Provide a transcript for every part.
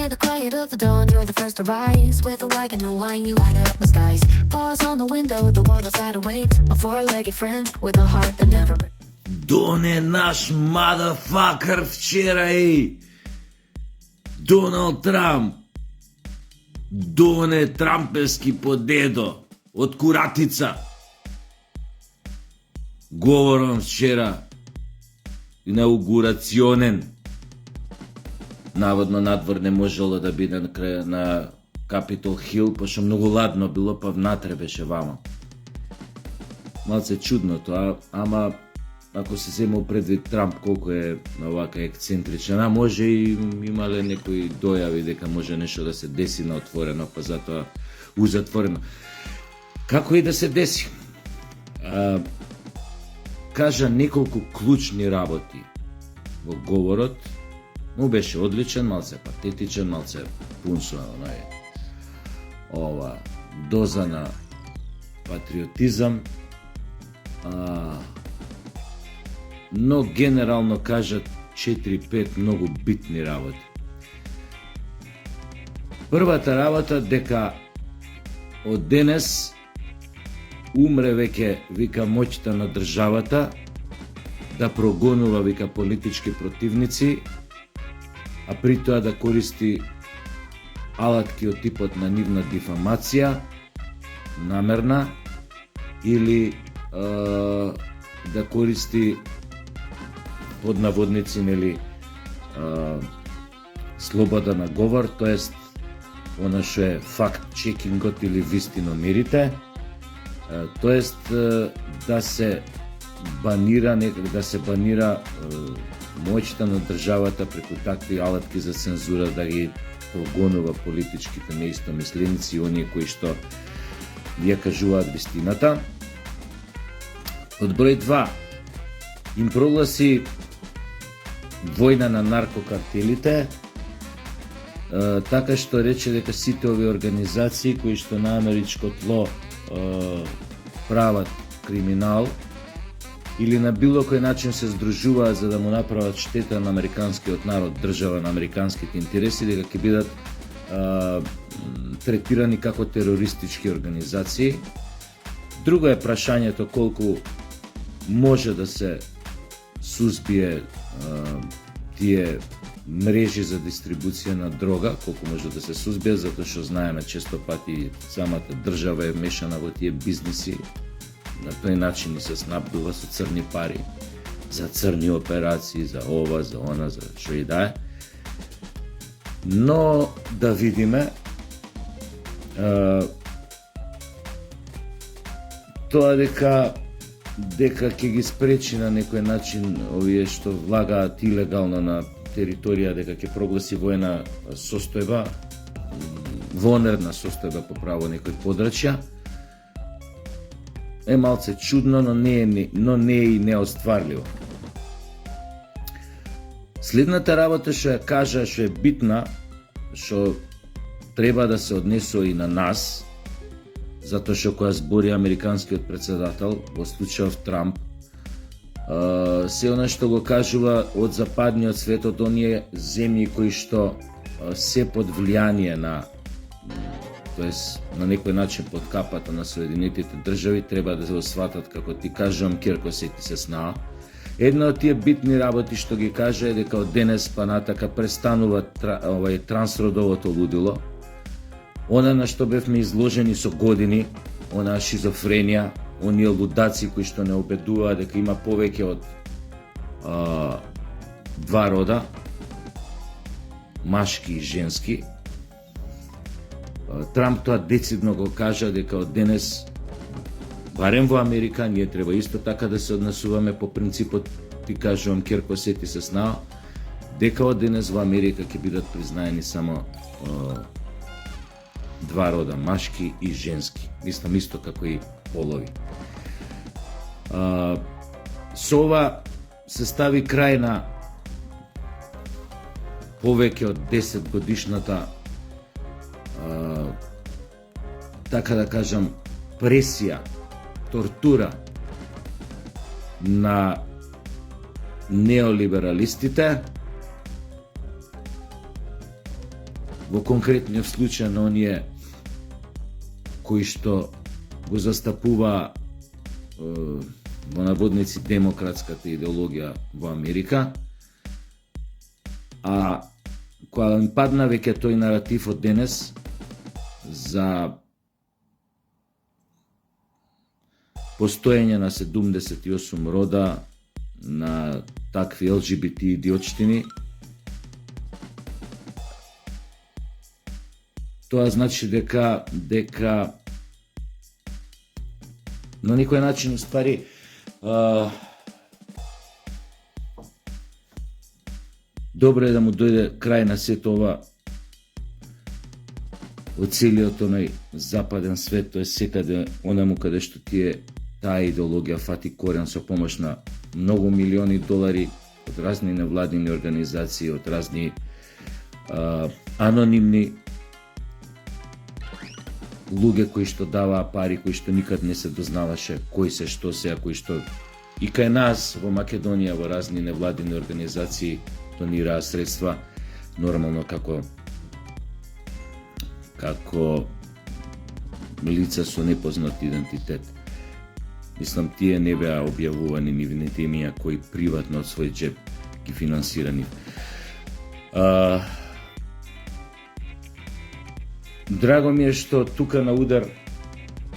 In the quiet of the dawn, you're the first to rise. With a wagon and wine, you light up the skies. Pause on the window, the world outside awaits. A four-legged friend with a heart that never breaks. Доне наш мадафакър вчера и Доналд Трамп. Доне трампевски подедо од куратица. Говорам вчера инаугурационен. Наводно надвор не можело да биде на крај на Капитол Хил, пошто многу ладно било, па внатре беше вама. Малце чудно тоа, ама ако се зема предвид Трамп колку е овака ексцентричен, а може и имале некои дојави дека може нешто да се деси на отворено, па затоа узатворено. Како и да се деси? Кажа неколку клучни работи во говорот. Му беше одличен, малце патетичен, малце пун со ова доза на патриотизам, но генерално кажа 4-5 многу битни работи. Првата работа дека од денес умре веќе, вика, моќта на државата да прогонува, вика, политички противници, а при тоа да користи алатки од типот на нивна дифамација, намерна, или да користи под наводници, нели, слобода на говор, тоест она што е факт-чекингот или вистиномерите, тоест да се банира моќта на државата преку такви алатки за цензура, да ги прогонува политичките неистомисленици и оние кои што ја кажуваат вистината. Од број 2, им прогласи војна на наркокартелите, така што рече дека сите овие организации кои што на америчко тло прават криминал или на било кој начин се здружуваат за да му направат штета на американскиот народ, држава, на американските интереси, дека ќе бидат третирани како терористички организации. Друго е прашањето колку може да се сузбие тие мрежи за дистрибуција на дрога, колку може да се сузбие, затоа што знаеме често пати самата држава е мешана во тие бизниси. На тој начин и се снабдува со црни пари за црни операции, за ова, за она, за што и да е. Но да видиме тоа дека ќе ги спречи на некој начин овие што влагаат илегално на територија, дека ќе прогласи воена состојба, вонерна состојба по право некој подрачја, е малце чудно, но не е и неостварливо. Следната работа што ја кажа, што е битна, што треба да се однесува и на нас, затоа што кога збори американскиот председател, во случајов Трамп, се она што го кажува од западниот свет, од оние земји кои што се под влијание на, тоест на некој начин под капата на Соединетите држави, треба да се осватат, како ти кажам, Кирко сети се снаа. Една од тие битни работи што ги кажа е дека од денес па натака престанува трансродовото лудило, она на што бевме изложени со години, она шизофренија, оние лудаци кои што не убедуваат дека има повеќе од два рода, машки и женски. Трамп тоа децидно го кажа дека од денес, барем во Америка, ние треба исто така да се однесуваме по принципот, ти кажувам, Кирко сети се снаа, дека од денес во Америка ќе бидат признаени само два рода, машки и женски. Мислам исто како и полови. Со ова се стави крај на повеќе од 10 годишната така да кажам пресија, тортура на неолибералистите во конкретниот случај на оние кои што го застапува во наводници демократската идеологија во Америка, а кога им падна веќе тој наратив од денес за постоење на 78 рода на такви ЛГБТ идиотштини, тоа значи дека на некој начин уствари добро е да му дојде крај на сето ова од целиот оној западен свет, тоа е секаде онаму каде што таа идеологија фати корен со помош на многу милиони долари од разни невладини организации, од разни анонимни луѓе кои што даваа пари, кои што никад не се дознаваше кои се, што се, а кои што и кај нас во Македонија во разни невладини организации донираа средства, нормално како лица со непознат идентитет. Мислам, тие не беа објавувани нивните имиња кои приватно од свој джеб ги финансирани. Драго ми е што тука на удар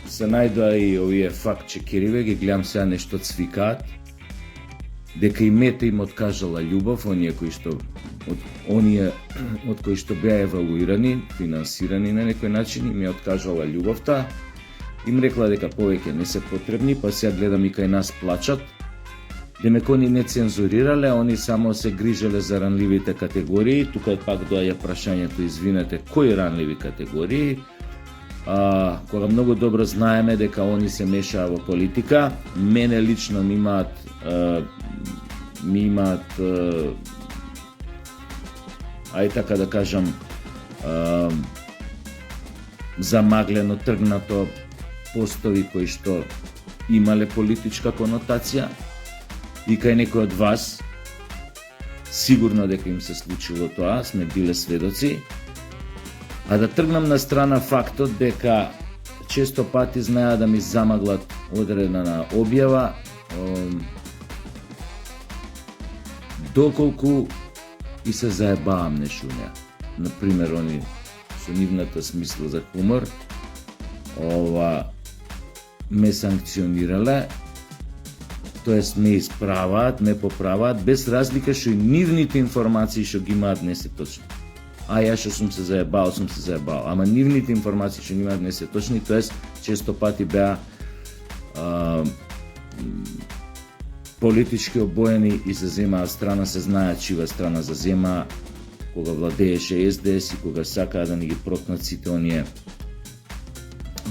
се најдоа и овие факт-чекериве, ги гледам сега нешто цвикаат, дека и Мета им откажала љубов, оние од кои што беа евалуирани, финансирани на некој начин, им ја откажала љубовта, им рекла дека повеќе не се потребни, па сега гледам и кај нас плачат. Демек они не цензурирале, они само се грижеле за ранливите категории. Тука пак доаѓа прашањето, извинете, кои ранливи категории? Кога многу добро знаеме дека они се мешаа во политика, мене лично ми имаат ај така да кажам замаглено, тргнато постови кои што имале политичка конотација и кај некој од вас сигурно дека им се случило тоа, сме биле сведоци. А да тргнам на страна фактот дека често пати знаеа да ми замаглат одредена објава, доколку и се заебавам нешто неа. Например, они со нивната смисла за хумор ме санкционирале, тоест ме исправаат, ме поправаат, без разлика што и нивните информации што ги имаат не се точни. Ја што сум се заебал, ама нивните информации што имаат не се точни, тоест често пати беа политички обоени и заземаат страна, се знаат чива страна заземаа, кога владееше СДС и кога сакаа да ни ги прокнат сите оние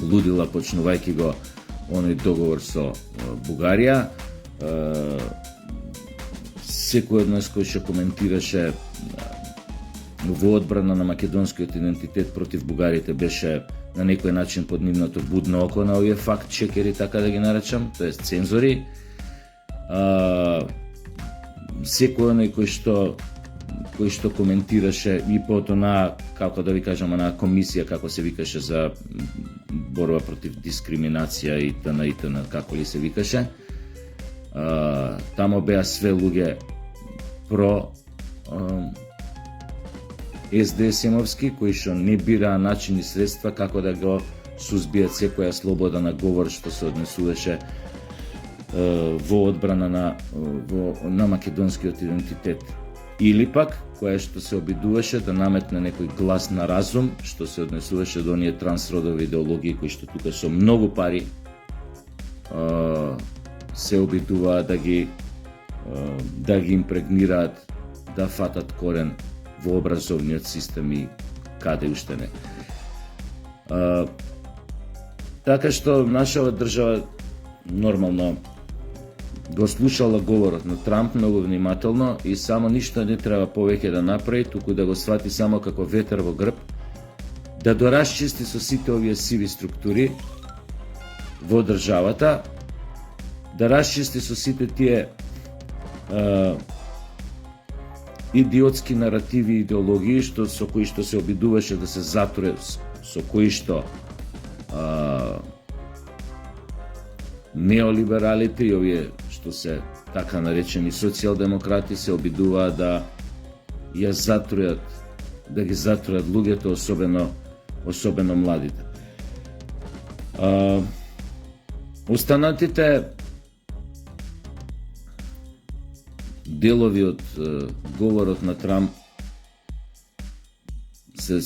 лудила, почнувајќи го оној договор со Бугарија. Секој од нас кој што коментираше во одбрана на македонскиот идентитет против бугарите беше на некој начин под нивното будно око на овие факт-чекери, така да ги наречам, тоест цензори. Секој оној кој што коментираше и под онаа, како да ви кажам, онаа комисија, како се викаше, за борба против дискриминација и т.н. како ли се викаше. Тамо беа све луѓе про СДСМовски, кои што не бираа начин и средства како да го сузбијат секоја слобода на говор што се однесуваше во одбрана на македонскиот идентитет. Или пак, која што се обидуваше да наметне некој глас на разум, што се однесуваше до оние трансродови идеологии кои што тука со многу пари се обидуваа да ги импрегнираат, да фатат корен во образовниот систем и каде уште не. Така што нашава држава нормално го слушала говорот на Трамп многу внимателно и само ништо не треба повеќе да направи, туку да го свати само како ветер во грб, да доразчисти со сите овие сиви структури во државата, да расчисти со сите тие идиотски наративи и идеологии со кои што се обидуваше да се затуре, со кои што неолибералите и овие што се така наречени социјалдемократи се обидуваат да ја затрујат, да ги затрујат луѓето, особено младите. Останатите делови од говорот на Трамп се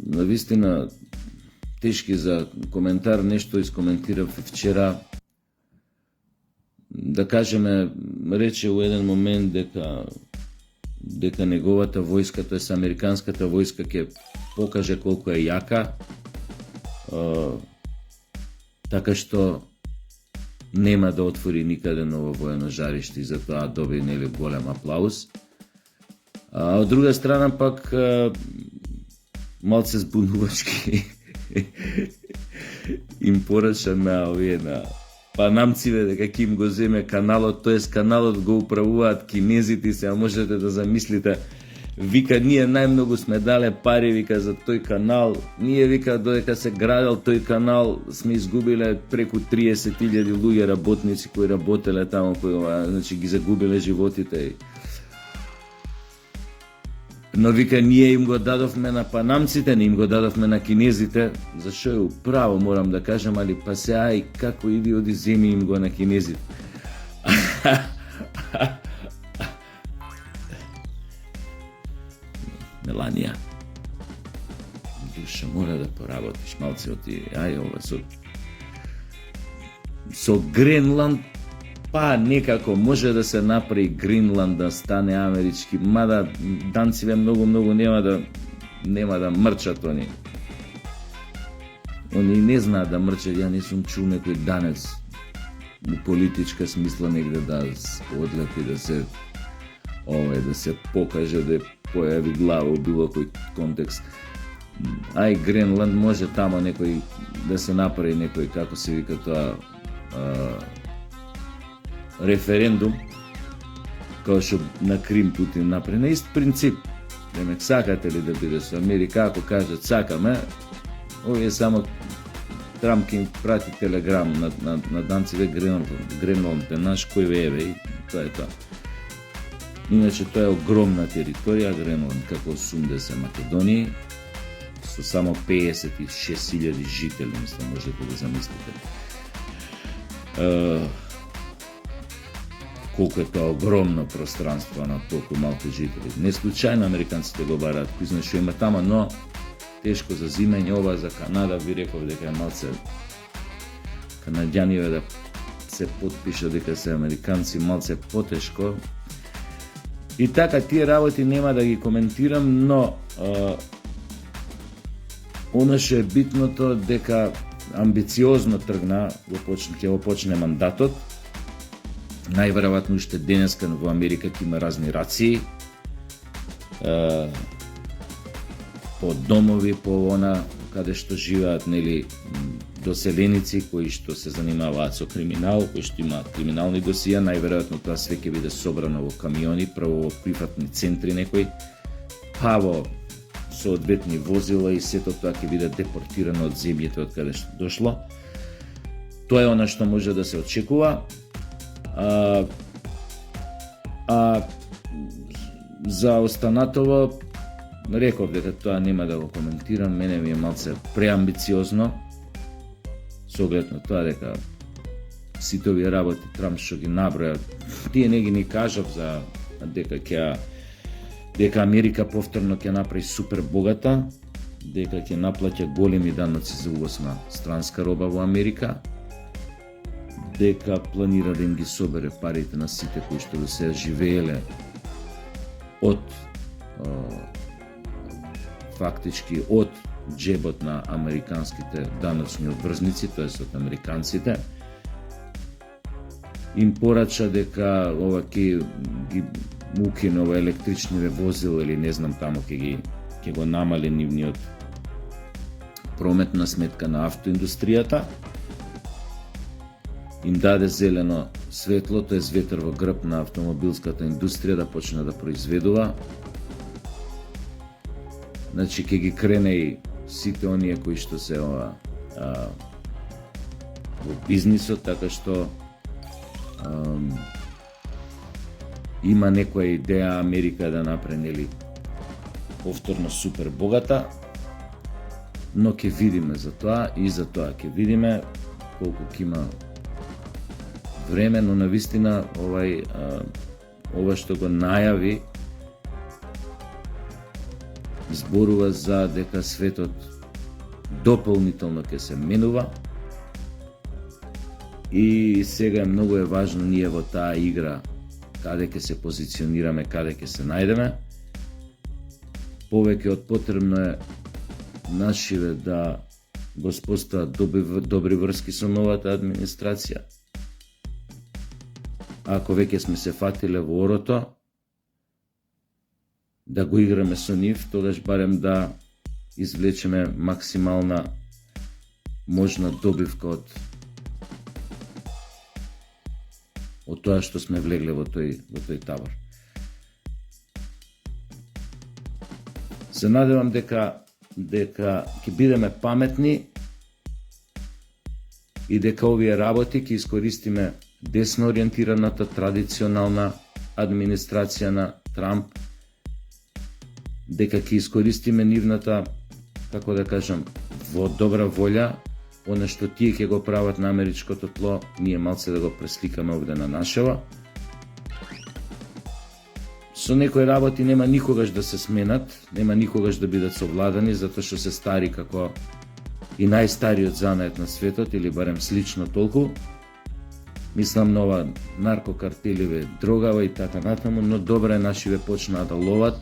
навистина тешки за коментар. Нешто искоментирав вчера. Да кажеме, рече у еден момент дека неговата војска, тоест американската војска, ќе покаже колку е јака, така што нема да отвори никаде ново воено жариште и затоа доби голем аплауз. А од друга страна пак малце збунувачки им порача на овие на панамциве дека ќе им го земе каналот, тоест каналот го управуваат кинезите, се можете да замислите. Вика, ние најмногу сме дале пари, вика, за тој канал. Ние, вика, додека се градел тој канал, сме изгубиле преку 30.000 луѓе работници кои работеле таму, значи ги загубиле животите. Но вика, ние им го дадовме на панамците, не им го дадовме на кинезите. Зашо е управо, морам да кажам, али па се ај, како идиоти земи им го на кинезите. Меланија, душа, мора да поработиш малце оти, ова со Гренланд, па некако може да се направи Гренланд да стане амерички, мада данциве многу нема да мрчат они. Они не знаат да мрчат, ја не сум чул некој данец у политичка смисла негде да одлепи, да се да се покаже, да појави глава у било кој контекст. Ај Гренланд може тамо некој да се направи некој, како се вика тоа, референдум, као што на Крим Путин направи, на ист принцип. Демек, сакате ли да биде со Америка, ако кажат сакаме, овие само Трамп ќе им прати телеграм на данците Гренланд е наш, кој вееве, и тоа е тоа. Иначе тоа е огромна територија, Гренланд како 80 Македонии, со само 56.000 жители, мислам, можете да замислите. Колку е тоа огромно пространство на толку малку жители. Не случајно американците го бараат, кој знае што има тама, но тешко за зимење. Ова за Канада ви реков дека е малце канадјаниве да се потпиша дека се американци, малце потешко. И така, тие работи нема да ги коментирам, но оно што е битното дека амбициозно тргна, ќе го почне мандатот. Најверојатно уште денеска во Америка ќе има разни рации, по домови, по она каде што живеат, нели, доселеници кои што се занимаваат со криминал, кои што имаат криминални досија. Најверојатно тоа све ќе биде собрано во камиони, прво во приватни центри некои, па во соодветни возила, и сето тоа ќе биде депортирано од земјите од каде што дошло. Тоа е она што може да се очекува. За останатово реков дека тоа нема да го коментирам, мене ми е малце преамбициозно, со оглед на тоа дека сите овие работи Трамп што ги наброја, тие не ги ни кажав за дека Америка повторно ќе направи супер богата, дека ќе наплаќа големи даноци за увоз на странска роба во Америка, дека планира да им ги собере парите на сите кои што до сега живееле од фактички од джебот на американските даночни обврзници, тоест од американците. Им порача дека ова ќе ги укине ова електричниве возила или не знам тамо ќе го намали нивниот прометна сметка на автоиндустријата. Им даде зелено светло, тоа е ветер во грб на автомобилската индустрија да почне да произведува. Значи, ќе ги крене и сите оние кои што се во бизнисот, така што има некоја идеја Америка да направи повторно супер богата, но ќе видиме за тоа и за тоа ќе видиме колку ќе има време, но навистина ова што го најави зборува за дека светот дополнително ќе се менува и сега многу е важно ние во таа игра каде ќе се позиционираме, каде ќе се најдеме. Повеќе од потребно е нашиве да го спостават добри врски со новата администрација. Ако веќе сме се фатиле во орото, да го играме со нив, тогаш барем да извлечеме максимална можна добивка од тоа што сме влегле во тој табор. Се надевам дека ќе бидеме паметни и дека овие работи ќе искористиме десно ориентираната традиционална администрација на Трамп, дека ќе искористиме нивната, како да кажам, во добра волја, оно што тие ќе го прават на америчкото тло, ние малце да го пресликаме овде на нашево. Со некои работи нема никогаш да се сменат, нема никогаш да бидат совладани, затоа што се стари како и најстариот занает на светот, или барем слично толку. Мислам на ова наркокартеливе, дрогава и така натаму, но добра е нашиве почнаа да ловат,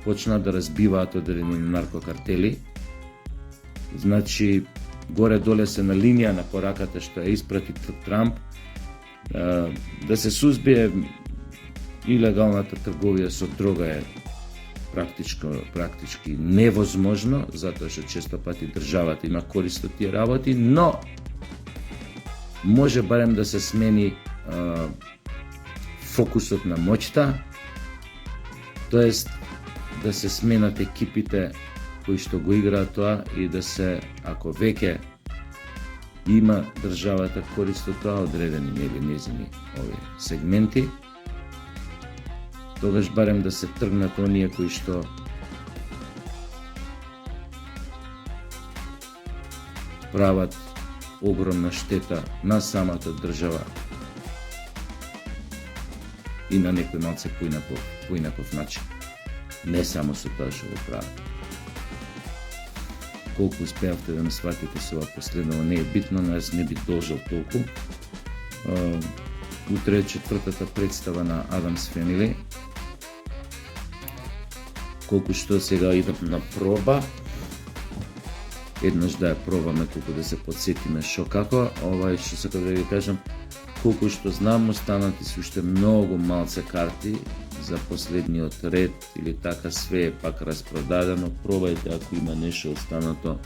почнаа да разбиваат одредени наркокартели. Значи, горе-доле се на линија на пораката што ја испрати Трамп, да се сузбие илегалната трговија со дрога е практички невозможно, затоа што често пати државата има корист од тие работи, но може барем да се смени фокусот на моќта, тоест да се сменат екипите кои што го играат тоа и да се, ако веќе има државата корист од тоа, одредени незини овие сегменти, тогаш барем да се тргнат оние кои што прават огромна штета на самата држава и на некој малце поинаков начин. Не само со тоа што го прават. Колку успеавте да ме сватите со ова последново не е битно, но јас не би должал толку. Утре е четвртата представа на Адамс Фемили. Колку што сега идам на проба, еднаш да ја пробаме, колку да се подсетиме шо како, што сакам да ви кажам, колку што знам, останати се уште многу малце карти за последниот ред или така, све е пак распродадено. Пробајте, ако има нешто останато,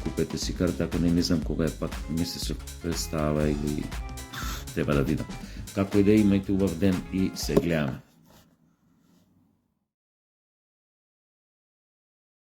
купете си карта, ако не знам кога е пак месецов представа или треба да видам. Како и да, имајте убав ден и се гледаме.